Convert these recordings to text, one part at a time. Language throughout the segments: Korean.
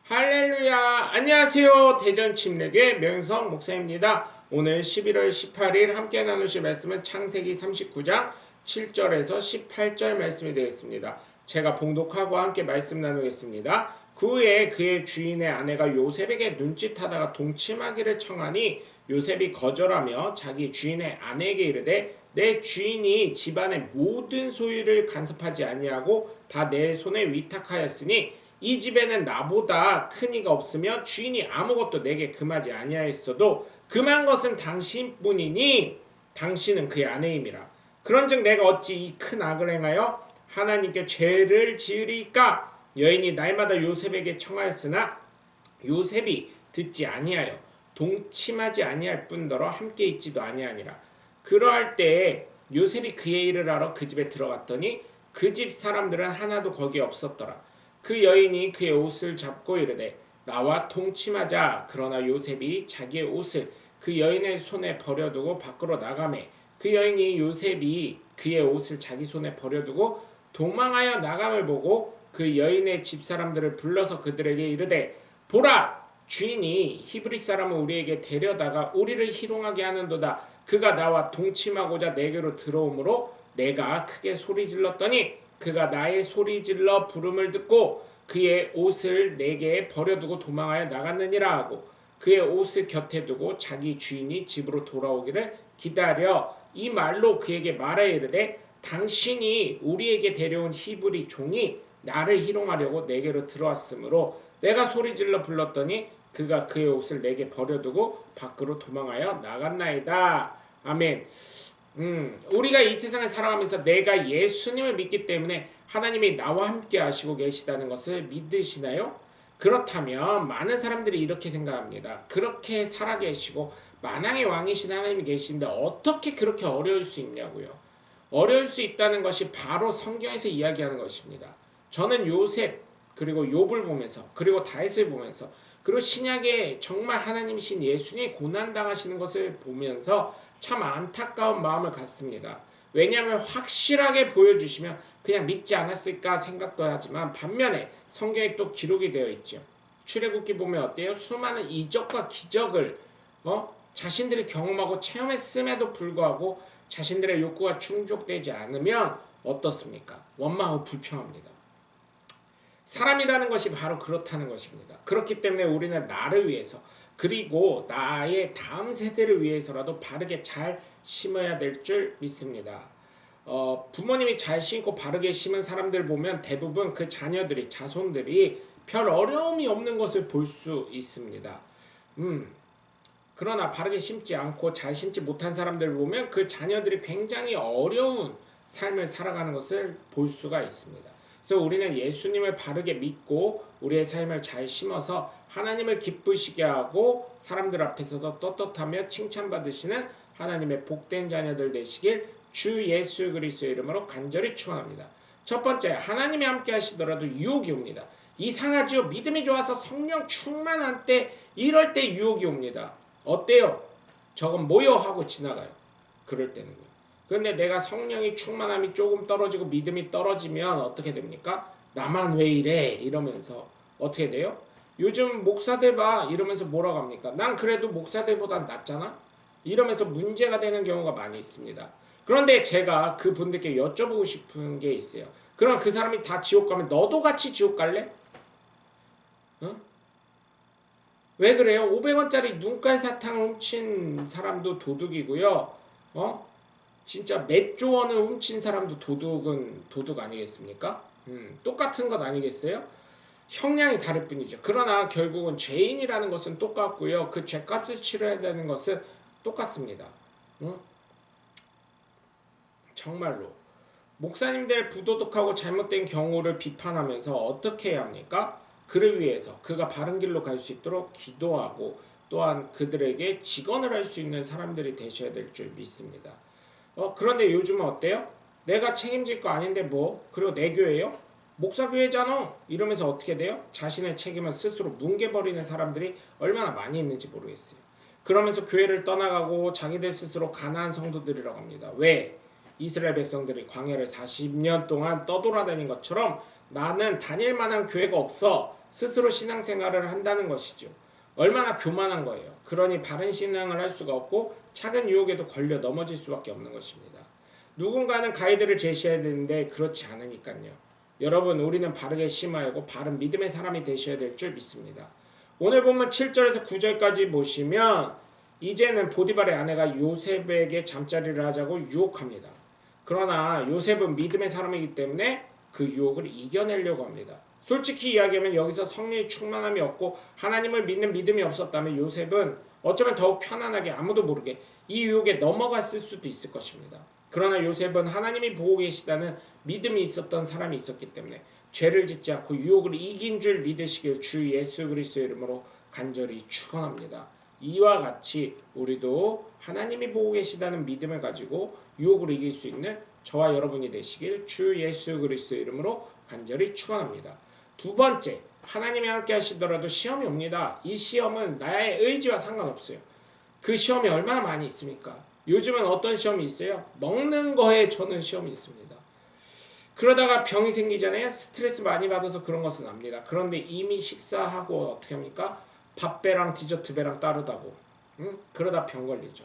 할렐루야. 안녕하세요. 대전 침례교회 명성 목사입니다. 오늘 11월 18일 함께 나누실 말씀은 창세기 39장 7절에서 18절 말씀이 되겠습니다. 제가 봉독하고 함께 말씀 나누겠습니다. 그 후에 그의 주인의 아내가 요셉에게 눈짓하다가 동침하기를 청하니 요셉이 거절하며 자기 주인의 아내에게 이르되 내 주인이 집안의 모든 소유를 간섭하지 아니하고 다 내 손에 위탁하였으니 이 집에는 나보다 큰 이가 없으며 주인이 아무것도 내게 금하지 아니하였어도 금한 것은 당신뿐이니 당신은 그의 아내임이라. 그런즉 내가 어찌 이 큰 악을 행하여 하나님께 죄를 지으리까? 여인이 날마다 요셉에게 청하였으나 요셉이 듣지 아니하여 동침하지 아니할 뿐더러 함께 있지도 아니하니라. 그러할 때에 요셉이 그의 일을 하러 그 집에 들어갔더니 그 집 사람들은 하나도 거기에 없었더라. 그 여인이 그의 옷을 잡고 이르되 나와 동침하자. 그러나 요셉이 자기의 옷을 그 여인의 손에 버려두고 밖으로 나가매 그 여인이 요셉이 그의 옷을 자기 손에 버려두고 도망하여 나감을 보고 그 여인의 집사람들을 불러서 그들에게 이르되 보라, 주인이 히브리 사람을 우리에게 데려다가 우리를 희롱하게 하는도다. 그가 나와 동침하고자 내게로 들어오므로 내가 크게 소리질렀더니 그가 나의 소리질러 부름을 듣고 그의 옷을 내게 버려두고 도망하여 나갔느니라 하고 그의 옷을 곁에 두고 자기 주인이 집으로 돌아오기를 기다려 이 말로 그에게 말하여 이르되 당신이 우리에게 데려온 히브리 종이 나를 희롱하려고 내게로 들어왔으므로 내가 소리질러 불렀더니 그가 그의 옷을 내게 버려두고 밖으로 도망하여 나갔나이다. 아멘. 우리가 이 세상을 살아가면서 내가 예수님을 믿기 때문에 하나님이 나와 함께 하시고 계시다는 것을 믿으시나요? 그렇다면 많은 사람들이 이렇게 생각합니다. 그렇게 살아계시고 만왕의 왕이신 하나님이 계신데 어떻게 그렇게 어려울 수 있냐고요. 어려울 수 있다는 것이 바로 성경에서 이야기하는 것입니다. 저는 요셉 그리고 욥을 보면서 그리고 다윗을 보면서 그리고 신약에 정말 하나님이신 예수님이 고난당하시는 것을 보면서 참 안타까운 마음을 갖습니다. 왜냐하면 확실하게 보여주시면 그냥 믿지 않았을까 생각도 하지만 반면에 성경에 또 기록이 되어 있죠. 출애굽기 보면 어때요? 수많은 이적과 기적을 자신들이 경험하고 체험했음에도 불구하고 자신들의 욕구가 충족되지 않으면 어떻습니까? 원망하고 불평합니다. 사람이라는 것이 바로 그렇다는 것입니다. 그렇기 때문에 우리는 나를 위해서 그리고 나의 다음 세대를 위해서라도 바르게 잘 심어야 될 줄 믿습니다. 부모님이 잘 심고 바르게 심은 사람들 보면 대부분 그 자녀들이 자손들이 별 어려움이 없는 것을 볼 수 있습니다. 그러나 바르게 심지 않고 잘 심지 못한 사람들을 보면 그 자녀들이 굉장히 어려운 삶을 살아가는 것을 볼 수가 있습니다. 그래서 우리는 예수님을 바르게 믿고 우리의 삶을 잘 심어서 하나님을 기쁘시게 하고 사람들 앞에서도 떳떳하며 칭찬받으시는 하나님의 복된 자녀들 되시길 주 예수 그리스도의 이름으로 간절히 축원합니다. 첫 번째, 하나님이 함께 하시더라도 유혹이 옵니다. 이상하죠? 믿음이 좋아서 성령 충만한 때 이럴 때 유혹이 옵니다. 어때요? 저건 뭐요? 하고 지나가요. 그럴 때는요. 그런데 내가 성령이 충만함이 조금 떨어지고 믿음이 떨어지면 어떻게 됩니까? 나만 왜 이래? 이러면서 어떻게 돼요? 요즘 목사들 봐 이러면서 뭐라고 합니까? 난 그래도 목사들보단 낫잖아? 이러면서 문제가 되는 경우가 많이 있습니다. 그런데 제가 그분들께 여쭤보고 싶은 게 있어요. 그럼 그 사람이 다 지옥 가면 너도 같이 지옥 갈래? 왜 그래요? 500원짜리 눈깔 사탕을 훔친 사람도 도둑이고요. 진짜 몇 조 원을 훔친 사람도 도둑은 도둑 아니겠습니까? 똑같은 것 아니겠어요? 형량이 다를 뿐이죠. 그러나 결국은 죄인이라는 것은 똑같고요. 그 죄값을 치러야 되는 것은 똑같습니다. 정말로. 목사님들 부도덕하고 잘못된 경우를 비판하면서 어떻게 해야 합니까? 그를 위해서 그가 바른 길로 갈 수 있도록 기도하고 또한 그들에게 직언을 할 수 있는 사람들이 되셔야 될 줄 믿습니다. 그런데 요즘은 어때요? 내가 책임질 거 아닌데 뭐? 그리고 내 교회요? 목사 교회잖아. 이러면서 어떻게 돼요? 자신의 책임을 스스로 뭉개버리는 사람들이 얼마나 많이 있는지 모르겠어요. 그러면서 교회를 떠나가고 자기들 스스로 가난한 성도들이라고 합니다. 왜? 이스라엘 백성들이 광야를 40년 동안 떠돌아다닌 것처럼 나는 다닐 만한 교회가 없어 스스로 신앙생활을 한다는 것이죠. 얼마나 교만한 거예요. 그러니 바른 신앙을 할 수가 없고 작은 유혹에도 걸려 넘어질 수밖에 없는 것입니다. 누군가는 가이드를 제시해야 되는데 그렇지 않으니까요. 여러분, 우리는 바르게 심어야고 바른 믿음의 사람이 되셔야 될 줄 믿습니다. 오늘 보면 7절에서 9절까지 보시면 이제는 보디발의 아내가 요셉에게 잠자리를 하자고 유혹합니다. 그러나 요셉은 믿음의 사람이기 때문에 그 유혹을 이겨내려고 합니다. 솔직히 이야기하면 여기서 성령의 충만함이 없고 하나님을 믿는 믿음이 없었다면 요셉은 어쩌면 더욱 편안하게 아무도 모르게 이 유혹에 넘어갔을 수도 있을 것입니다. 그러나 요셉은 하나님이 보고 계시다는 믿음이 있었던 사람이 있었기 때문에 죄를 짓지 않고 유혹을 이긴 줄 믿으시길 주 예수 그리스도의 이름으로 간절히 축원합니다. 이와 같이 우리도 하나님이 보고 계시다는 믿음을 가지고 유혹을 이길 수 있는 저와 여러분이 되시길 주 예수 그리스도의 이름으로 간절히 축원합니다. 두 번째, 하나님이 함께 하시더라도 시험이 옵니다. 이 시험은 나의 의지와 상관없어요. 그 시험이 얼마나 많이 있습니까? 요즘은 어떤 시험이 있어요? 먹는 거에 저는 시험이 있습니다. 그러다가 병이 생기잖아요. 스트레스 많이 받아서 그런 것은 압니다. 그런데 이미 식사하고 어떻게 합니까? 밥배랑 디저트배랑 따르다고. 그러다 병 걸리죠.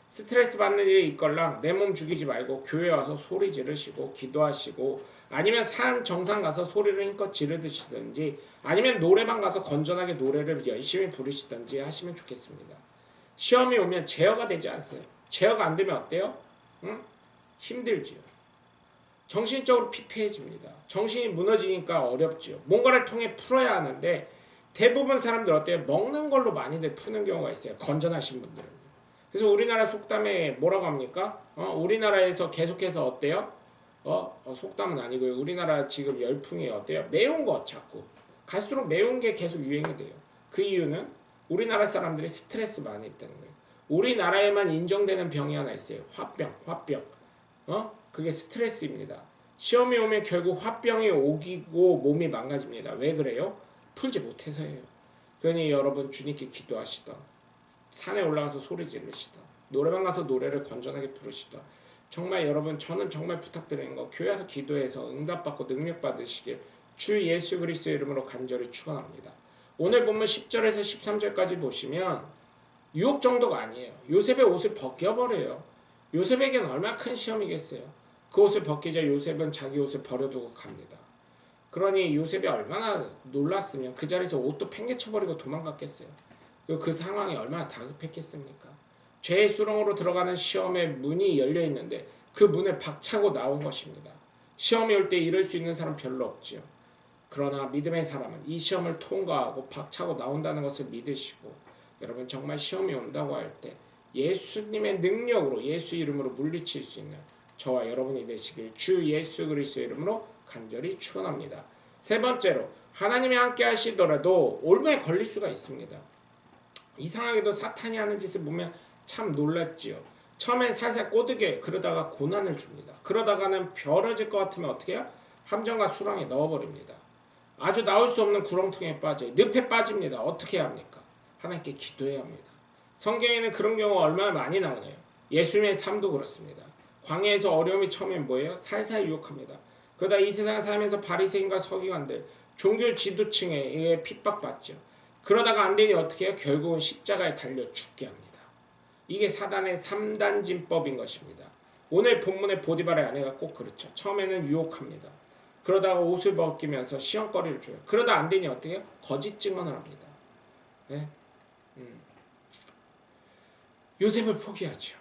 스트레스 받는 일이 있걸랑 내 몸 죽이지 말고 교회 와서 소리 지르시고 기도하시고 아니면 산 정상 가서 소리를 힘껏 지르시든지 아니면 노래방 가서 건전하게 노래를 열심히 부르시든지 하시면 좋겠습니다. 시험이 오면 제어가 되지 않으세요. 제어가 안 되면 어때요? 힘들지요. 정신적으로 피폐해집니다. 정신이 무너지니까 어렵지요. 뭔가를 통해 풀어야 하는데 대부분 사람들 어때요? 먹는 걸로 많이들 푸는 경우가 있어요. 건전하신 분들은. 그래서 우리나라 속담에 뭐라고 합니까? 우리나라에서 계속해서 어때요? 속담은 아니고요. 우리나라 지금 열풍이 어때요? 매운 거 자꾸. 갈수록 매운 게 계속 유행이 돼요. 그 이유는 우리나라 사람들이 스트레스 많이 있다는 거예요. 우리나라에만 인정되는 병이 하나 있어요. 화병. 그게 스트레스입니다. 시험이 오면 결국 화병이 오기고 몸이 망가집니다. 왜 그래요? 풀지 못해서예요. 그러니 여러분 주님께 기도하시던 산에 올라가서 소리 지르시던 노래방 가서 노래를 건전하게 부르시던 정말 여러분 저는 정말 부탁드리는 거 교회 와서 기도해서 응답받고 능력 받으시길 주 예수 그리스도의 이름으로 간절히 축원합니다. 오늘 보면 10절에서 13절까지 보시면 유혹 정도가 아니에요. 요셉의 옷을 벗겨버려요. 요셉에게는 얼마나 큰 시험이겠어요. 그 옷을 벗기자 요셉은 자기 옷을 버려두고 갑니다. 그러니 요셉이 얼마나 놀랐으면 그 자리에서 옷도 팽개쳐버리고 도망갔겠어요. 그 상황이 얼마나 다급했겠습니까? 죄의 수렁으로 들어가는 시험의 문이 열려있는데 그 문을 박차고 나온 것입니다. 시험이 올 때 이럴 수 있는 사람 별로 없지요. 그러나 믿음의 사람은 이 시험을 통과하고 박차고 나온다는 것을 믿으시고 여러분 정말 시험이 온다고 할 때 예수님의 능력으로 예수 이름으로 물리칠 수 있는 저와 여러분이 되시길 주 예수 그리스도의 이름으로 간절히 축원합니다. 세 번째로 하나님이 함께 하시더라도 올무에 걸릴 수가 있습니다. 이상하게도 사탄이 하는 짓을 보면 참 놀랐지요. 처음엔 살살 꼬드게 그러다가 고난을 줍니다. 그러다가는 벌어질 것 같으면 어떻게 해요? 함정과 수렁에 넣어버립니다. 아주 나올 수 없는 구렁텅이에 빠져요. 늪에 빠집니다. 어떻게 해야 합니까? 하나님께 기도해야 합니다. 성경에는 그런 경우가 얼마나 많이 나오네요. 예수님의 삶도 그렇습니다. 광야에서 어려움이 처음엔 뭐예요? 살살 유혹합니다. 그러다 이 세상을 살면서 바리새인과 서기관들, 종교 지도층에 의해 핍박받죠. 그러다가 안 되니 어떻게 해요? 결국은 십자가에 달려 죽게 합니다. 이게 사단의 3단 진법인 것입니다. 오늘 본문의 보디발의 아내가 꼭 그렇죠. 처음에는 유혹합니다. 그러다가 옷을 벗기면서 시험거리를 줘요. 그러다 안 되니 어떻게 해요? 거짓 증언을 합니다. 네? 요셉을 포기하죠.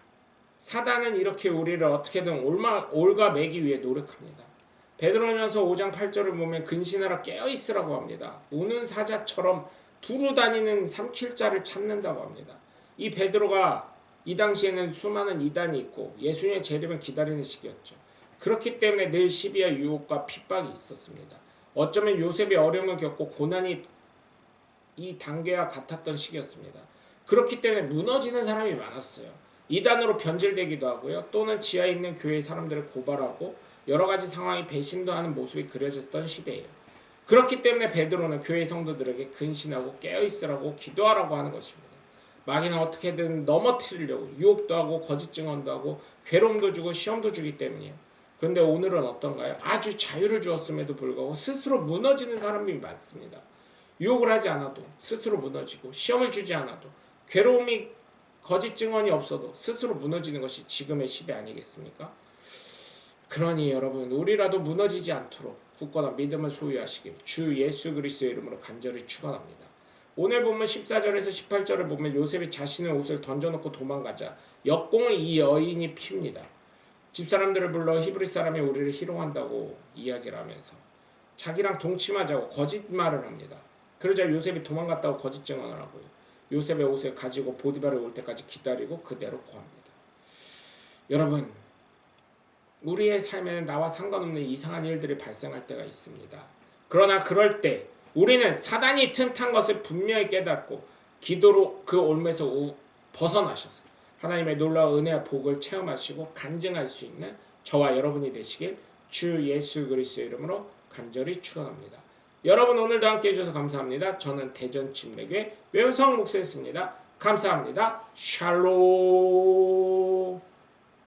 사단은 이렇게 우리를 어떻게든 올가매기 위해 노력합니다. 베드로전서 5장 8절을 보면 근신하라 깨어있으라고 합니다. 우는 사자처럼 두루 다니는 삼킬 자를 찾는다고 합니다. 이 베드로가 이 당시에는 수많은 이단이 있고 예수님의 재림을 기다리는 시기였죠. 그렇기 때문에 늘 시비와 유혹과 핍박이 있었습니다. 어쩌면 요셉이 어려움을 겪고 고난이 이 단계와 같았던 시기였습니다. 그렇기 때문에 무너지는 사람이 많았어요. 이단으로 변질되기도 하고요. 또는 지하에 있는 교회의 사람들을 고발하고 여러 가지 상황이 배신도 하는 모습이 그려졌던 시대예요. 그렇기 때문에 베드로는 교회 성도들에게 근신하고 깨어있으라고 기도하라고 하는 것입니다. 마귀는 어떻게든 넘어뜨리려고 유혹도 하고 거짓 증언도 하고 괴로움도 주고 시험도 주기 때문이에요. 그런데 오늘은 어떤가요? 아주 자유를 주었음에도 불구하고 스스로 무너지는 사람이 많습니다. 유혹을 하지 않아도 스스로 무너지고 시험을 주지 않아도 괴로움이 거짓 증언이 없어도 스스로 무너지는 것이 지금의 시대 아니겠습니까? 그러니 여러분 우리라도 무너지지 않도록 굳건한 믿음을 소유하시길 주 예수 그리스도의 이름으로 간절히 축원합니다. 오늘 보면 14절에서 18절을 보면 요셉이 자신의 옷을 던져놓고 도망가자 역공을 이 여인이 핍니다. 집사람들을 불러 히브리 사람이 우리를 희롱한다고 이야기를 하면서 자기랑 동침하자고 거짓말을 합니다. 그러자 요셉이 도망갔다고 거짓 증언을 하고요. 요셉의 옷을 가지고 보디발이 올 때까지 기다리고 그대로 고합니다. 여러분 우리의 삶에는 나와 상관없는 이상한 일들이 발생할 때가 있습니다. 그러나 그럴 때 우리는 사단이 틈탄 것을 분명히 깨닫고 기도로 그 올무에서 벗어나셔서 하나님의 놀라운 은혜와 복을 체험하시고 간증할 수 있는 저와 여러분이 되시길 주 예수 그리스도의 이름으로 간절히 축원합니다. 여러분 오늘도 함께 해주셔서 감사합니다. 저는 대전 침례교회 면성 목사였습니다. 감사합니다. 샬롬.